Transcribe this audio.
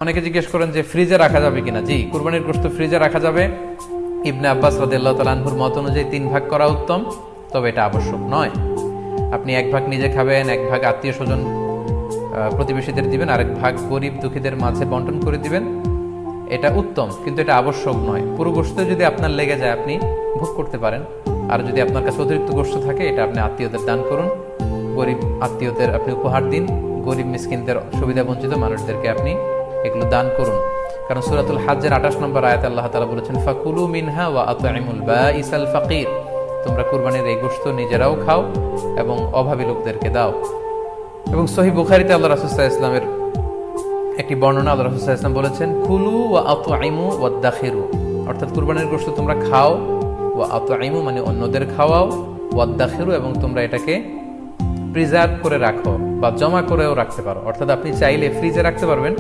অনেকে জিজ্ঞেস করেন যে ফ্রিজে রাখা যাবে কিনা। জি, কুরবানির গোশত ফ্রিজে রাখা যাবে। ইবনে আব্বাস রাদিয়াল্লাহু তাআলা আনহুর মত অনুযায়ী 3 ভাগ করা উত্তম, তবে এটা আবশ্যক নয়। আপনি 1 ভাগ নিজে খাবেন, 1 ভাগ আত্মীয় স্বজন প্রতিবেশীদের দিবেন, আরেক ভাগ গরিব দুঃখীদের মাঝে বন্টন করে দিবেন। এটা উত্তম, কিন্তু এটা আবশ্যক নয়। পুরো গোশত যদি আপনার লেগে যায় আপনি ভোগ করতে পারেন, আর যদি আপনার কাছে অতিরিক্ত গোশত থাকে এটা আপনি আত্মীয়দের দান করুন, গরিব আত্মীয়দের আপনি উপহার দিন, গরিব মিসকিনদের, সুবিধা বঞ্চিত মানুষদেরকে আপনি এগুলো দান করুন। কারণ সূরাতুল হজ্জের 28 নম্বর আয়াতে আল্লাহ তাআলা বলেছেন, ফাকুলু মিনহা ওয়া আত'ইমুল বাঈসাল ফাকির। তোমরা কুরবানির এই গোশত নিজেরাও খাও এবং অভাবী লোকদেরকে দাও। এবং সহিহ বুখারীতে আল্লাহ রাসূল সাল্লাল্লাহু আলাইহি ওয়াসাল্লামের একটি বর্ণনা, আল্লাহ রাসূল সাল্লাল্লাহু আলাইহি ওয়াসাল্লাম বলেছেন, কুলু ওয়া আত'ইমু ওয়াদাখিরু। অর্থাৎ কুরবানির গোশত তোমরা খাও, ওয়া আত'ইমু মানে অন্যদের খাওয়াও, ওয়াদাখিরু এবং তোমরা এটাকে প্রিজার্ভ করে রাখো বা জমা করেও রাখতে পারো। অর্থাৎ আপনি চাইলে ফ্রিজে রাখতে পারবেন,